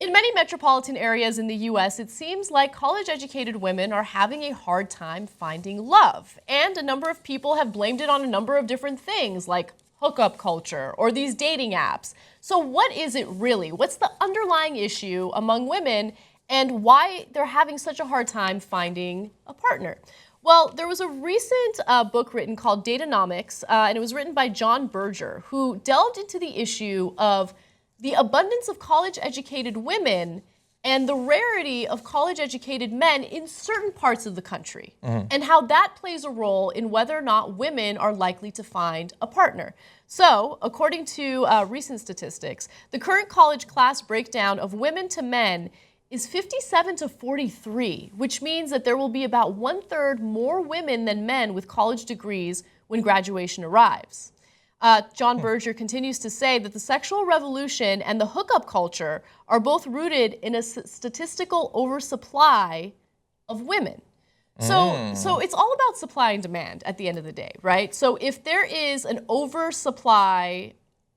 In many metropolitan areas in the U.S., it seems like college-educated women are having a hard time finding love. And a number of people have blamed it on a number of different things, like hookup culture or these dating apps. So what is it really? What's the underlying issue among women and why they're having such a hard time finding a partner? Well, there was a recent book written called Date-Onomics, and it was written by Jon Birger, who delved into the issue of the abundance of college-educated women and the rarity of college-educated men in certain parts of the country, and how that plays a role in whether or not women are likely to find a partner. So, according to recent statistics, the current college class breakdown of women to men is 57 to 43, which means that there will be about 1/3 more women than men with college degrees when graduation arrives. Jon Birger continues to say that the sexual revolution and the hookup culture are both rooted in a statistical oversupply of women. So it's all about supply and demand at the end of the day, right? So if there is an oversupply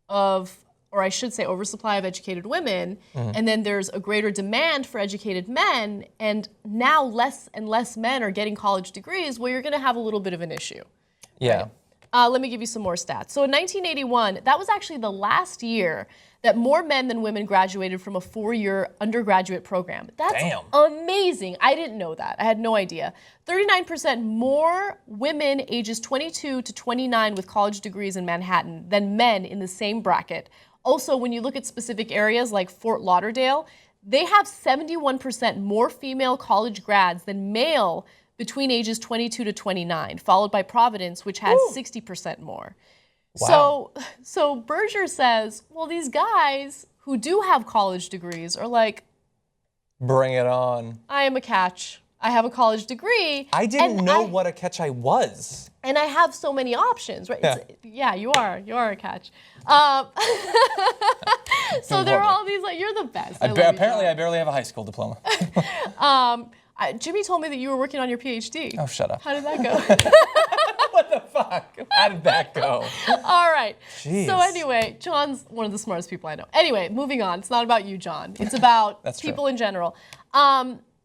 of, or I should say oversupply of educated women, and then there's a greater demand for educated men, and now less and less men are getting college degrees, well, you're gonna have a little bit of an issue. Yeah. Right? Let me give you some more stats. So in 1981, that was actually the last year that more men than women graduated from a 4-year undergraduate program. That's amazing. I didn't know that. I had no idea. 39% more women ages 22 to 29 with college degrees in Manhattan than men in the same bracket. Also, when you look at specific areas like Fort Lauderdale, they have 71% more female college grads than male between ages 22 to 29, followed by Providence, which has 60% more. Wow. So Birger says, well, these guys who do have college degrees are like, bring it on. I am a catch. I have a college degree. I didn't know what a catch I was. And I have so many options, right? Yeah, you are a catch. So there are all these, like, you're the best. Apparently I barely have a high school diploma. Jimmy told me that you were working on your PhD. Oh, shut up. How did that go? What the fuck? How did that go? All right. Jeez. So anyway, John's one of the smartest people I know. Anyway, moving on. It's not about you, Jon. It's about people in general.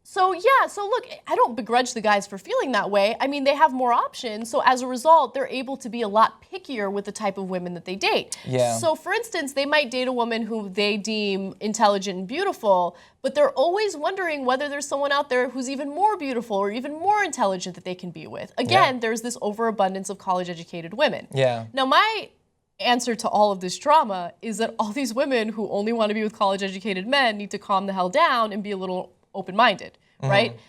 So look, I don't begrudge the guys for feeling that way. I mean, they have more options, so as a result, they're able to be a lot pickier with the type of women that they date. Yeah. So for instance, they might date a woman who they deem intelligent and beautiful, but they're always wondering whether there's someone out there who's even more beautiful or even more intelligent that they can be with. Again, there's this overabundance of college-educated women. Yeah. Now, my answer to all of this drama is that all these women who only want to be with college-educated men need to calm the hell down and be a little open-minded, right?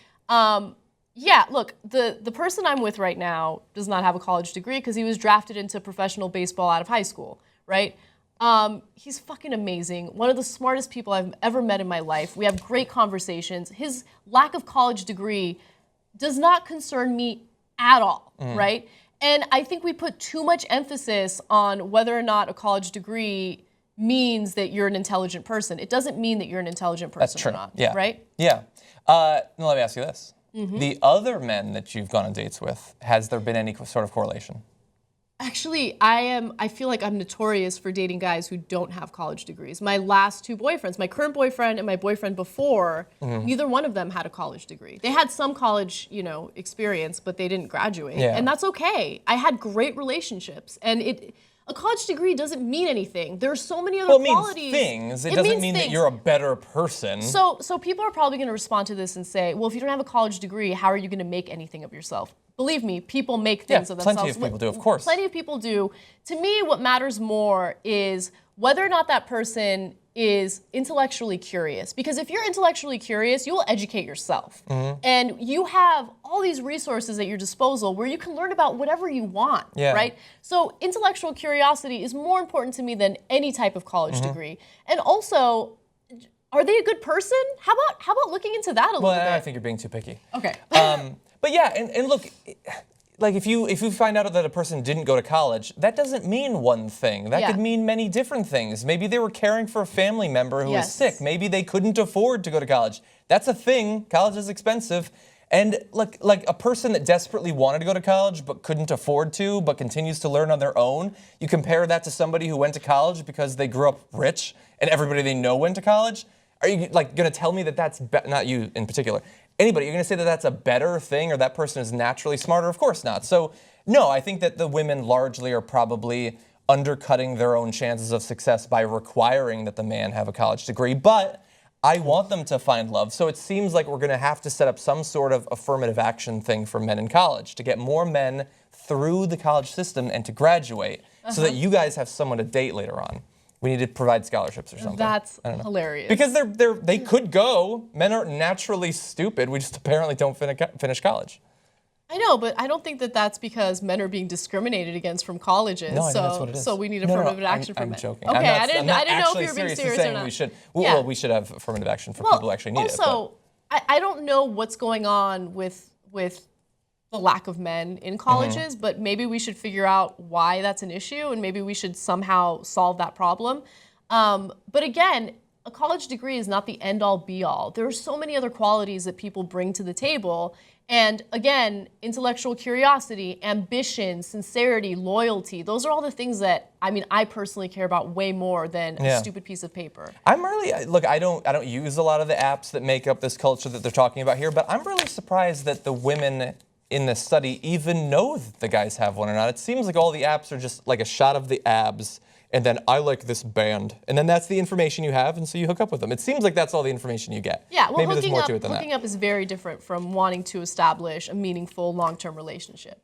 Yeah, look, the person I'm with right now does not have a college degree because he was drafted into professional baseball out of high school, right? He's fucking amazing. One of the smartest people I've ever met in my life. We have great conversations. His lack of college degree does not concern me at all, right? And I think we put too much emphasis on whether or not a college degree means that you're an intelligent person. It doesn't mean that you're an intelligent person. That's true. Or not, Yeah. right? Yeah. Now let me ask you this. The other men that you've gone on dates with, has there been any sort of correlation? Actually, I feel like I'm notorious for dating guys who don't have college degrees. My last two boyfriends, my current boyfriend and my boyfriend before, neither one of them had a college degree. They had some college, experience, but they didn't graduate. Yeah. And that's okay. I had great relationships. And a college degree doesn't mean anything. There are so many other qualities. It means things. It doesn't mean that you're a better person. So people are probably going to respond to this and say, well, if you don't have a college degree, how are you going to make anything of yourself? Believe me, people make things of themselves. Plenty of people do, of course. Plenty of people do. To me, what matters more is whether or not that person is intellectually curious. Because if you're intellectually curious, you will educate yourself. And you have all these resources at your disposal where you can learn about whatever you want, right? So intellectual curiosity is more important to me than any type of college degree. And also, are they a good person? How about looking into that a little bit? Well, I think you're being too picky. Okay. But yeah, and look, like if you find out that a person didn't go to college, that doesn't mean one thing. That could mean many different things. Maybe they were caring for a family member who was sick. Maybe they couldn't afford to go to college. That's a thing. College is expensive. And like a person that desperately wanted to go to college but couldn't afford to, but continues to learn on their own, you compare that to somebody who went to college because they grew up rich and everybody they know went to college. Are you like going to tell me that that's not you in particular? Anybody? You're going to say that that's a better thing, or that person is naturally smarter? Of course not. So no, I think that the women largely are probably undercutting their own chances of success by requiring that the man have a college degree. But I want them to find love. So it seems like we're going to have to set up some sort of affirmative action thing for men in college to get more men through the college system and to graduate so that you guys have someone to date later on. We need to provide scholarships or something. That's hilarious. Because they could go. Men are naturally stupid. We just apparently don't finish college. I know, but I don't think that that's because men are being discriminated against from colleges. No, I think that's what it is. So we need affirmative action for men. I'm joking. Okay, I didn't know if you were being serious or not. We should. Well, we should have affirmative action for people who actually need it. Also, I don't know what's going on with the lack of men in colleges, but maybe we should figure out why that's an issue, and maybe we should somehow solve that problem. But again, a college degree is not the end-all, be-all. There are so many other qualities that people bring to the table. And again, intellectual curiosity, ambition, sincerity, loyalty, those are all the things that, I personally care about way more than a stupid piece of paper. Look, I don't use a lot of the apps that make up this culture that they're talking about here, but I'm really surprised that the women in this study even know that the guys have one or not. It seems like all the apps are just like a shot of the abs, and then I like this band, and then that's the information you have, and so you hook up with them. It seems like that's all the information you get. Yeah, well, maybe there's more to it than that. Hooking up is very different from wanting to establish a meaningful long-term relationship.